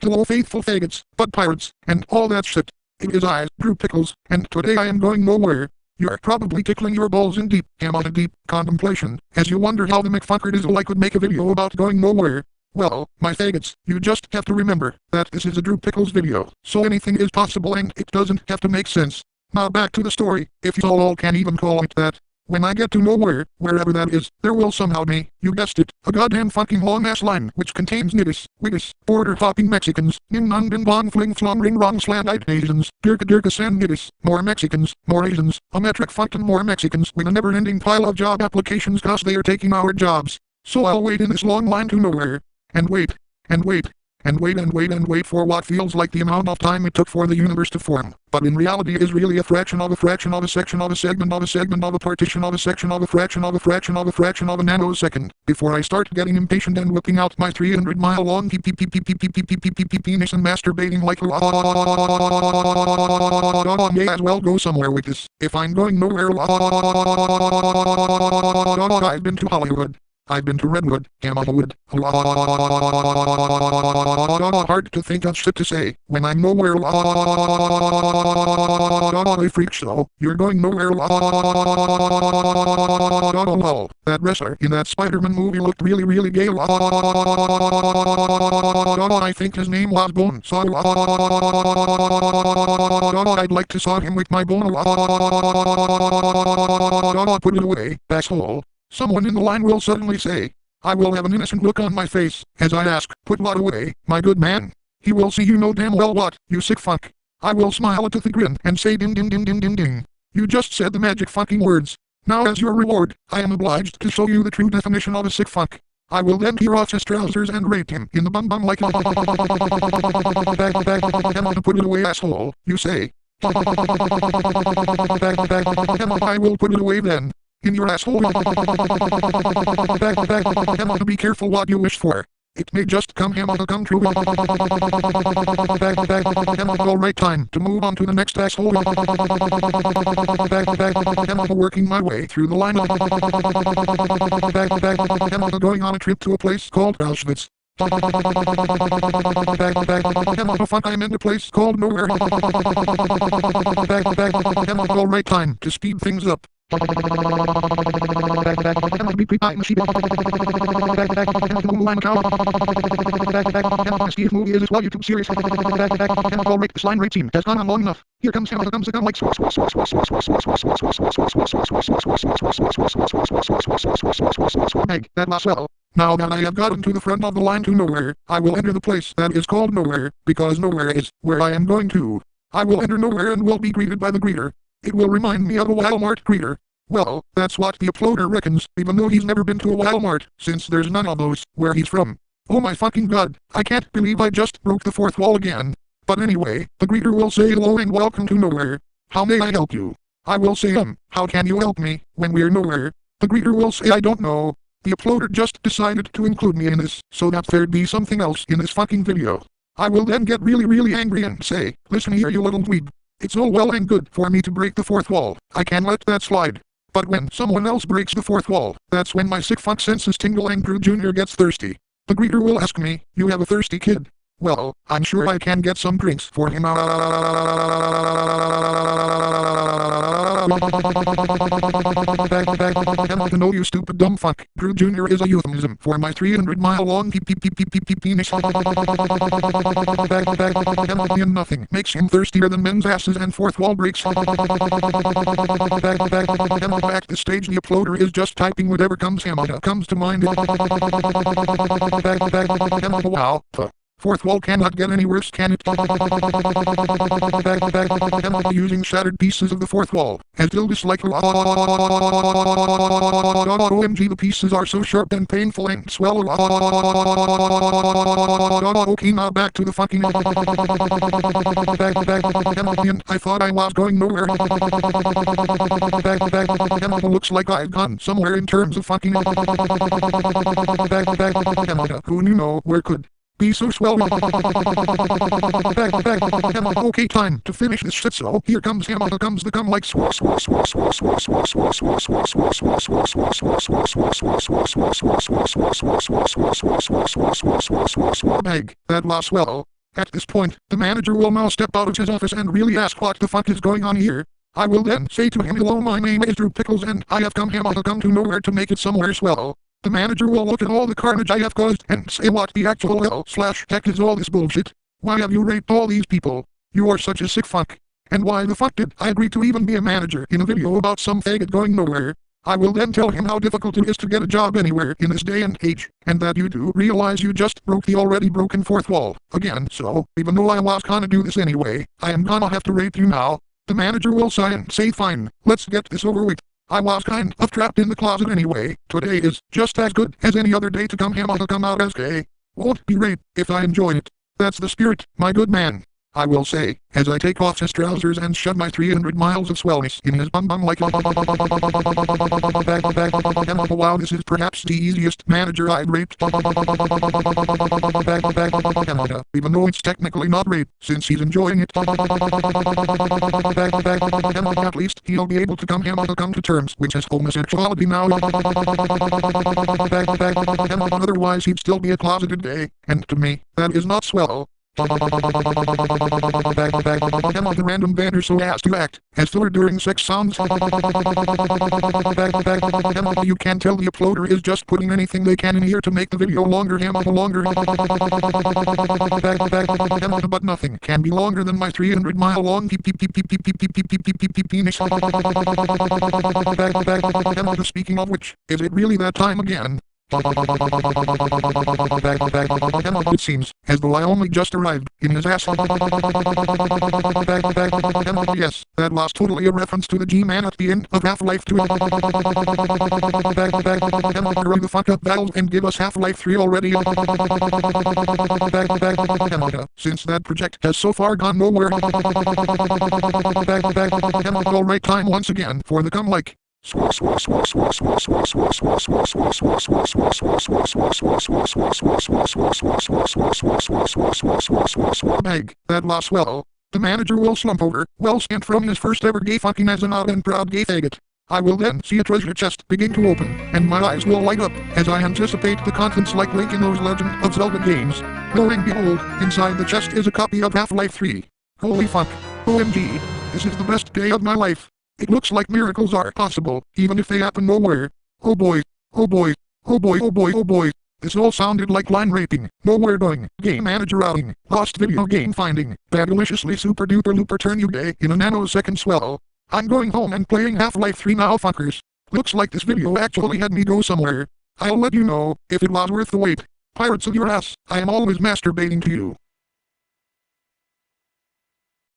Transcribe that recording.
Hello faithful faggots, bud pirates, and all that shit. It is I, Drew Pickles, and today I am going nowhere. You're probably tickling your balls in deep contemplation, as you wonder how the McFuckeridizzle I could make a video about going nowhere. Well, my faggots, you just have to remember that this is a Drew Pickles video, so anything is possible and it doesn't have to make sense. Now back to the story, if you all can even call it that. When I get to nowhere, wherever that is, there will somehow be, you guessed it, a goddamn fucking long-ass line which contains niggas, wiggas, border-hopping Mexicans, nin non bin bong fling flong ring wrong slant Asians, dirka dirka san niggas, more Mexicans, more Asians, a metric fucking more Mexicans with a never-ending pile of job applications cause they are taking our jobs. So I'll wait in this long line to nowhere, and wait, and wait, and wait and wait and wait for what feels like the amount of time it took for the universe to form, but in reality is really a fraction of a fraction of a section of a segment of a segment of a partition of a section of a fraction of a fraction of a fraction of a nanosecond, before I start getting impatient and whipping out my 300-mile long penis and masturbating like may as well go somewhere with this. If I'm going nowhere, I've been to Hollywood. I've been to Redwood, Hammerwood, hard to think of shit to say, when I'm nowhere, a freak show, you're going nowhere, that wrestler in that Spider-Man movie looked really gay, I think his name was Bone, so I'd like to saw him with my bone, put it away, asshole. Someone in the line will suddenly say, I will have an innocent look on my face, as I ask, put what away, my good man? He will see you know damn well what, you sick fuck. I will smile a toothy grin and say ding ding ding ding ding ding. You just said the magic fucking words. Now as your reward, I am obliged to show you the true definition of a sick fuck. I will then tear off his trousers and rape him in the bum like put it away asshole, you say. I will put it away then. In your asshole. Be careful what you wish for. It may just come true. Alright, time to move on to the next asshole. Working my way through the line. Going on a trip to a place called Auschwitz. Fuck, I'm in a place called nowhere. Alright, time to speed things up. Steve movie is well YouTube series. Alright, this line rate scene has gone on long enough. Here comes him, comes the gun like Meg, that last well. Now that I have gotten to the front of the line to nowhere, I will enter the place that is called nowhere, because nowhere is where I am going to. I will enter nowhere and will be greeted by the greeter. It will remind me of a Walmart greeter. Well, that's what the uploader reckons, even though he's never been to a Walmart, since there's none of those where he's from. Oh my fucking god, I can't believe I just broke the fourth wall again. But anyway, the greeter will say hello and welcome to nowhere. How may I help you? I will say how can you help me, when we're nowhere? The greeter will say I don't know. The uploader just decided to include me in this, so that there'd be something else in this fucking video. I will then get really angry and say, listen here you little dweeb. It's all well and good for me to break the fourth wall, I can let that slide. But when someone else breaks the fourth wall, that's when my sick fuck senses tingle and Drew Jr. gets thirsty. The greeter will ask me, you have a thirsty kid? Well, I'm sure I can get some drinks for him. No, you stupid dumb fuck. Drew Jr. is a euphemism for my 300-mile long penis. And nothing makes him thirstier than men's asses and fourth wall breaks. At this stage, the uploader is just typing whatever comes to mind. Wow. Fourth wall cannot get any worse, can it? Using shattered pieces of the fourth wall, as still dislike. OMG, the pieces are so sharp and painful and swell. Okay, now back to the fucking. I thought I was going nowhere. Looks like I've gone somewhere in terms of fucking. Who knew no, where could be so swell. Okay, time to finish this shit, so here comes him, comes the cum like bag, that last swell. At this point, the manager will now step out of his office and really ask what the fuck is going on here. I will then say to him, hello, my name is Drew Pickles and I have come here to come to nowhere to make it somewhere swell. The manager will look at all the carnage I have caused and say, what the actual hell/heck is all this bullshit? Why have you raped all these people? You are such a sick fuck. And why the fuck did I agree to even be a manager in a video about some faggot going nowhere? I will then tell him how difficult it is to get a job anywhere in this day and age, and that you do realize you just broke the already broken fourth wall again, so even though I was gonna do this anyway, I am gonna have to rape you now. The manager will sigh and say, fine, let's get this over with. I was kind of trapped in the closet anyway. Today is just as good as any other day to come out as gay. Won't be rape if I enjoy it. That's the spirit, my good man. I will say, as I take off his trousers and shove my 300 miles of swellness in his bum like wow, this is perhaps the easiest manager I've raped. Even though it's technically not rape, since he's enjoying it. At least he'll be able to come to terms with his homosexuality now. Otherwise he'd still be a closeted gay, and to me, that is not swell. The random banter so as to act as filler during sex sounds. You can tell the uploader is just putting anything they can in here to make the video longer. But nothing can be longer than my 300-mile long penis. Speaking of which, is it really that time again? It seems as though I only just arrived in his ass. Yes, that was totally a reference to the G-Man at the end of Half-Life 2. Hurry the fuck up, Valve, and give us Half-Life 3 already. Since that project has so far gone nowhere. Alright, time once again for the come like. Bag, that was well. The manager will slump over, well spent from his first ever gay fucking as an odd and proud gay faggot. I will then see a treasure chest begin to open, and my eyes will light up as I anticipate the contents like Link in those Legend of Zelda games. Lo and behold, inside the chest is a copy of Half-Life 3. Holy fuck, OMG, this is the best day of my life. It looks like miracles are possible, even if they happen nowhere. Oh boy, oh boy, oh boy, oh boy, oh boy. This all sounded like line raping, nowhere going, game manager outing, lost video game finding, badaliciously super duper looper turn you gay in a nanosecond swell. I'm going home and playing Half-Life 3 now, fuckers. Looks like this video actually had me go somewhere. I'll let you know if it was worth the wait. Pirates of your ass, I am always masturbating to you.